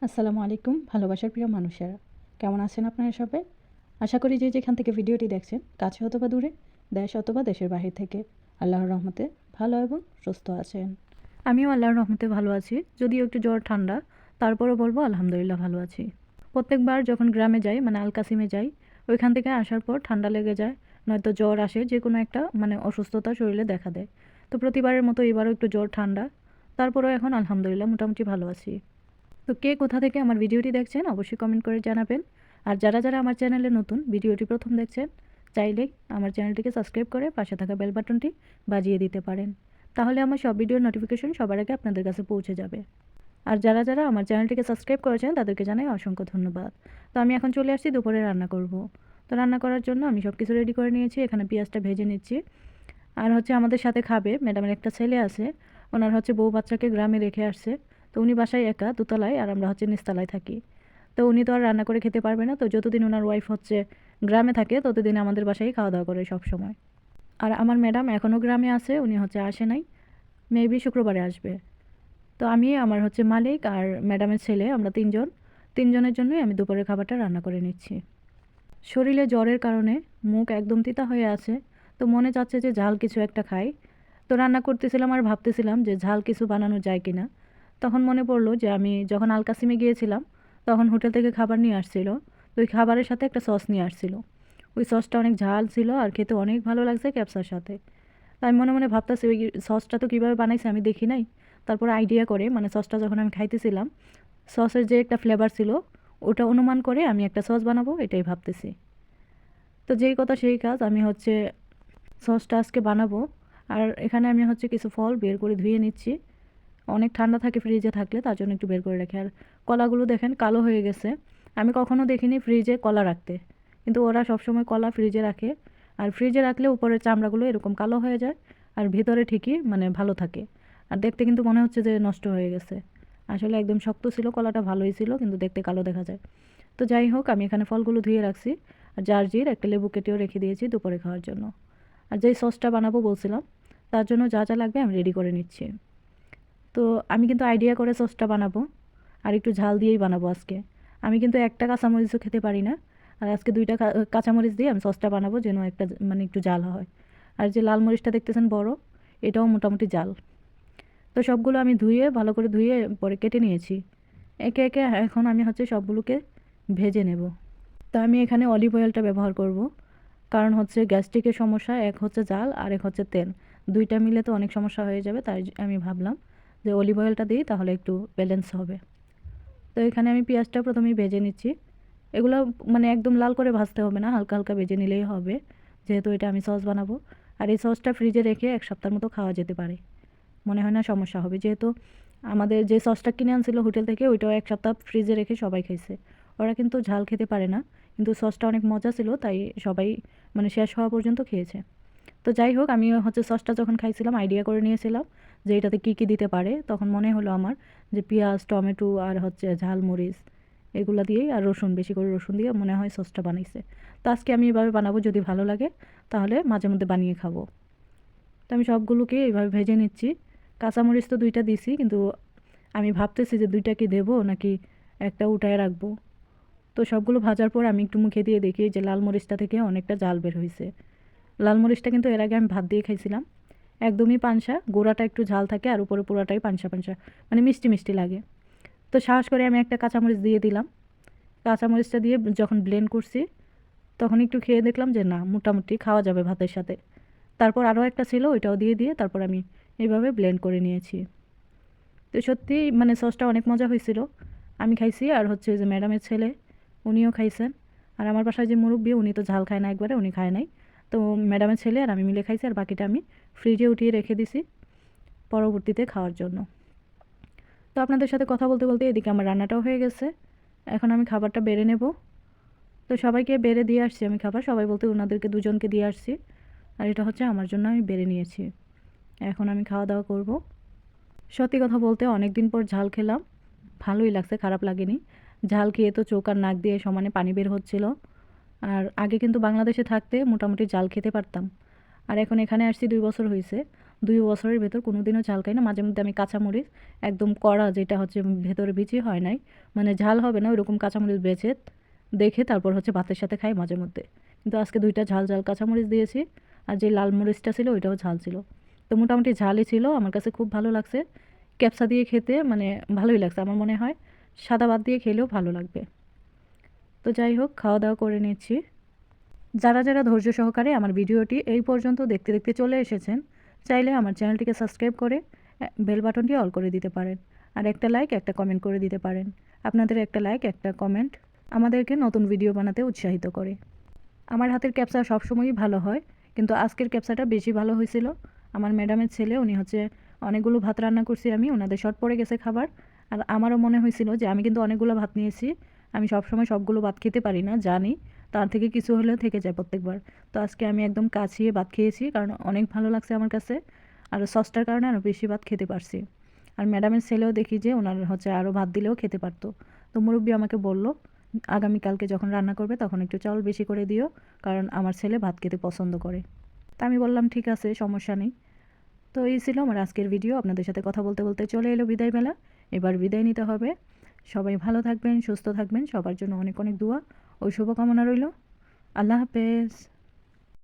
আসসালামু আলাইকুম ভালোবাসার প্রিয় মানুষেরা, কেমন আছেন আপনারা সবাই? আশা করি যে যেখান থেকে ভিডিওটি দেখছেন, কাছে অথবা দূরে, দেশ অথবা দেশের বাহির থেকে, আল্লাহর রহমতে ভালো এবং সুস্থ আছেন। আমিও আল্লাহর রহমতে ভালো আছি, যদিও একটু জ্বর ঠান্ডা, তারপরও বলবো আলহামদুলিল্লাহ ভালো আছি। প্রত্যেকবার যখন গ্রামে যাই মানে আলকাসিমে যাই, ওইখান থেকে আসার পর ঠান্ডা লেগে যায়, নয়তো জ্বর আসে, যে কোনো একটা অসুস্থতা শরীরে দেখা দেয়। তো প্রতিবারের মতো এবারও একটু জ্বর ঠান্ডা, তারপরেও এখন আলহামদুলিল্লাহ মোটামুটি ভালো আছি। তো কে কোথা থেকে আমার ভিডিওটি দেখছেন অবশ্যই কমেন্ট করে জানাবেন। আর যারা যারা আমার চ্যানেলে নতুন, ভিডিওটি প্রথম দেখছেন, চাইলেই আমার চ্যানেলটিকে সাবস্ক্রাইব করে পাশে থাকা বেল বাটনটি বাজিয়ে দিতে পারেন। তাহলে আমার সব ভিডিওর নোটিফিকেশন সবার আগে আপনাদের কাছে পৌঁছে যাবে। আর যারা যারা আমার চ্যানেলটিকে সাবস্ক্রাইব করেছেন তাদেরকে জানাই অসংখ্য ধন্যবাদ। তো আমি এখন চলে আসছি দুপুরে রান্না করব। তো রান্না করার জন্য আমি সব কিছু রেডি করে নিয়েছি, এখানে পেঁয়াজটা ভেজে নিচ্ছি। আর আমাদের সাথে খাবে ম্যাডামের একটা ছেলে আছে, ওনার বউ বাচ্চাকে গ্রামে রেখে আসছে। তো উনি বাসায় একা দোতলায়, আর আমরা নিচতলায় থাকি। তো উনি তো আর রান্না করে খেতে পারবে না, তো যতদিন ওনার ওয়াইফ গ্রামে থাকে ততদিন আমাদের বাসায় খাওয়া দাওয়া করে সব সময়। আর আমার ম্যাডাম এখনও গ্রামে আছে, উনি আসে নাই, মেবি শুক্রবারে আসবে। তো আমি আমার মালিক আর ম্যাডামের ছেলে, আমরা তিনজনের জন্যই আমি দুপুরের খাবারটা রান্না করে নিচ্ছি। শরীরে জ্বরের কারণে মুখ একদম তিতা হয়ে আছে, তো মনে চাচ্ছে যে ঝাল কিছু একটা খাই। তো রান্না করতেছিলাম আর ভাবতেছিলাম যে ঝাল কিছু বানানো যায় কি না। তখন মনে পড়লো যে আমি যখন আলকাসিমে গিয়েছিলাম তখন হোটেল থেকে খাবার নিয়ে আসছিল, তো ওই খাবারের সাথে একটা সস নিয়ে আসছিল। ওই সসটা অনেক ঝাল ছিল আর খেতে অনেক ভালো লাগছে ক্যাপসার সাথে। তো আমি মনে মনে ভাবতেছি ওই সসটা তো কীভাবে বানাইছে আমি দেখি নাই। তারপর আইডিয়া করে সসটা যখন আমি খাইতেছিলাম, সসের যে একটা ফ্লেভার ছিল ওটা অনুমান করে আমি একটা সস বানাবো এটাই ভাবতেছি। তো যেই কথা সেই কাজ, আমি সসটা আজকে বানাবো। আর এখানে আমি কিছু ফল বের করে ধুয়ে নিচ্ছি, অনেক ঠান্ডা থাকে ফ্রিজে থাকলে, তার জন্য একটু বের করে রাখি। আর কলাগুলো দেখেন কালো হয়ে গেছে, আমি কখনো দেখিনি ফ্রিজে কলা রাখতে, কিন্তু ওরা সবসময় কলা ফ্রিজে রাখে। আর ফ্রিজে রাখলে উপরের চামড়াগুলো এরকম কালো হয়ে যায়, আর ভিতরে ঠিকই ভালো থাকে। আর দেখতে কিন্তু মনে হচ্ছে যে নষ্ট হয়ে গেছে, আসলে একদম শক্ত ছিল, কলাটা ভালোই ছিল, কিন্তু দেখতে কালো দেখা যায়। তো যাই হোক, আমি এখানে ফলগুলো ধুয়ে রাখছি, আর জারজির একটা লেবু কেটেও রেখে দিয়েছি দুপুরে খাওয়ার জন্য। আর যেই সসটা বানাবো বলছিলাম, তার জন্য যা যা লাগবে আমি রেডি করে নিচ্ছি। তো আমি কিন্তু আইডিয়া করে সসটা বানাবো, আর একটু ঝাল দিয়েই বানাবো আজকে। আমি কিন্তু একটা কাঁচামরিচও খেতে পারি না, আর আজকে দুইটা কাঁচামরিচ দিয়ে আমি সসটা বানাবো, যেন একটা একটু ঝাল হয়। আর যে লাল মরিচটা দেখতেছেন বড়, এটাও মোটামুটি ঝাল। তো সবগুলো আমি ভালো করে ধুয়ে পরে কেটে নিয়েছি। একে একে এখন আমি সবগুলোকে ভেজে নেব। তো আমি এখানে অলিভ অয়েলটা ব্যবহার করব, কারণ গ্যাস্ট্রিকের সমস্যা, এক জাল আর এক তেল, দুইটা মিলে তো অনেক সমস্যা হয়ে যাবে, তাই আমি ভাবলাম যে অলিভ অয়েলটা দিই তাহলে একটু ব্যালেন্স হবে। তো এখানে আমি পেঁয়াজটা প্রথমেই ভেজে নিচ্ছি। এগুলো একদম লাল করে ভাজতে হবে না, হালকা হালকা ভেজে নিলেই হবে, যেহেতু এটা আমি সস বানাবো। আর এই সসটা ফ্রিজে রেখে এক সপ্তাহের মতো খাওয়া যেতে পারে, মনে হয় না সমস্যা হবে, যেহেতু আমাদের যে সসটা কিনে আনছিল হোটেল থেকে ওইটাও এক সপ্তাহ ফ্রিজে রেখে সবাই খাইছে। ওরা কিন্তু ঝাল খেতে পারে না, কিন্তু সসটা অনেক মজা ছিল, তাই সবাই শেষ হওয়া পর্যন্ত খেয়েছে। তো যাই হোক, আমি সসটা যখন খাইছিলাম আইডিয়া করে নিয়েছিলাম যে এটাতে কী কী দিতে পারে, তখন মনে হলো আমার যে পেঁয়াজ, টমেটো আর ঝালমরিচ এগুলো দিয়েই, আর রসুন, বেশি করে রসুন দিয়ে মনে হয় সসটা বানাইছে। তো আজকে আমি এভাবে বানাবো, যদি ভালো লাগে তাহলে মাঝে মধ্যে বানিয়ে খাবো। তো আমি সবগুলোকে এইভাবে ভেজে নিচ্ছি। কাঁচামরিচ তো দুইটা দিছি, কিন্তু আমি ভাবতেছি যে দুইটা কি দেবো নাকি একটা উঠায় রাখবো। তো সবগুলো ভাজার পর আমি একটু মুখে দিয়ে দেখি যে লাল মরিচটা থেকে অনেকটা জাল বের হয়েছে। লাল মরিচটা কিন্তু এর আগে আমি ভাত দিয়ে খাইছিলাম, একদমই পানসা, গোড়াটা একটু ঝাল থাকে আর উপরে পুরাটাই পানসা পানসা, মিষ্টি মিষ্টি লাগে। তো সাহস করে আমি একটা কাঁচামরিচ দিয়ে দিলাম। কাঁচামরিচটা দিয়ে যখন ব্লেন্ড করছি তখন একটু খেয়ে দেখলাম যে না, মোটামুটি খাওয়া যাবে ভাতের সাথে। তারপর আরও একটা ছিল, ওইটাও দিয়ে তারপর আমি এইভাবে ব্লেন্ড করে নিয়েছি। তো সত্যি সসটা অনেক মজা হয়েছিল, আমি খাইছি, আর যে ম্যাডামের ছেলে উনিও খাইছেন। আর আমার বাসায় যে মুরব্বি, উনি তো ঝাল খায় না, একবারে উনি খায় নাই। তো ম্যাডামের ছেলে আর আমি মিলে খাইছি, আর বাকিটা আমি ফ্রিজে উঠিয়ে রেখে দিছি পরবর্তীতে খাওয়ার জন্য। তো আপনাদের সাথে কথা বলতে বলতে এদিকে আমার রান্নাটাও হয়ে গেছে, এখন আমি খাবারটা বেড়ে নেব। তো সবাইকে বেড়ে দিয়ে আসছি আমি খাবার, সবাই বলতে ওনাদেরকে দুজনকে দিয়ে আসছি, আর এটা আমার জন্য আমি বেড়ে নিয়েছি। এখন আমি খাওয়া দাওয়া করব। সত্যি কথা বলতে অনেক দিন পর ঝাল খেলাম, ভালোই লাগছে, খারাপ লাগেনি। ঝাল খেয়ে তো চোখ আর নাক দিয়ে সমানে পানি বের হচ্ছিল। আর আগে কিন্তু বাংলাদেশে থাকতে মোটামুটি ঝাল খেতে পারতাম, আর এখন এখানে আসছি 2 বছর হয়েছে, 2 বছরের ভেতর কোনো দিনও ঝাল খাই না। মাঝে মধ্যে আমি কাঁচামরিচ একদম কড়া, যেটা হচ্ছে ভেতরে বিচি হয় নাই, মানে ঝাল হবে না ওইরকম কাঁচামরিচ বেছে দেখে তারপর হচ্ছে ভাতের সাথে খাই মাঝে মধ্যে। কিন্তু আজকে 2টা ঝাল ঝাল কাঁচামরিচ দিয়েছি, আর যে লাল মরিচটা ছিল ওইটাও ঝাল ছিল। তো মোটামুটি ঝালই ছিল, আমার কাছে খুব ভালো লাগছে। ক্যাপসা দিয়ে খেতে মানে ভালোই লাগছে, আমার মনে হয় সাদা ভাত দিয়ে খেলেও ভালো লাগবে। তো যাই হোক, খাওয়া দাওয়া করে নিচ্ছি। যারা যারা ধৈর্য সহকারে আমার ভিডিওটি এই পর্যন্ত দেখতে দেখতে চলে এসেছেন, চাইলে আমার চ্যানেলটিকে সাবস্ক্রাইব করে বেল বাটনটি অল করে দিতে পারেন। আর একটা লাইক, একটা কমেন্ট করে দিতে পারেন। আপনাদের একটা লাইক, একটা কমেন্ট আমাদেরকে নতুন ভিডিও বানাতে উৎসাহিত করে। আমার হাতের ক্যাপসা সবসময়ই ভালো হয়, কিন্তু আজকের ক্যাপসাটা বেশি ভালো হয়েছিল। আমার ম্যাডামের ছেলে, উনি হচ্ছে অনেকগুলো ভাত রান্না করছি আমি, ওনাদের শর্ট পড়ে গেছে খাবার। আর আমারও মনে হয়েছিল যে আমি কিন্তু অনেকগুলো ভাত নিয়েছি, আমি সবসময় সবগুলো ভাত খেতে পারি না জানি, তার থেকে কিছু হলেও থেকে যায় প্রত্যেকবার। তো আজকে আমি একদম কাছিয়ে ভাত খেয়েছি, কারণ অনেক ভালো লাগছে আমার কাছে। আর সসটার কারণে আরও বেশি ভাত খেতে পারছি। আর ম্যাডামের ছেলেও দেখি যে ওনার হচ্ছে আরও ভাত দিলেও খেতে পারতো। তো মুরব্বি আমাকে বলল, আগামীকালকে যখন রান্না করবে তখন একটু চাউল বেশি করে দিও, কারণ আমার ছেলে ভাত খেতে পছন্দ করে। তা আমি বললাম ঠিক আছে, সমস্যা নেই। তো এই ছিল আমার আজকের ভিডিও। আপনাদের সাথে কথা বলতে বলতে চলে এলো বিদায় বেলা, এবার বিদায় নিতে হবে। সবাই ভালো থাকবেন, সুস্থ থাকবেন, সবার জন্য অনেক অনেক দোয়া ও শুভকামনা রইল। আল্লাহ হাফেজ।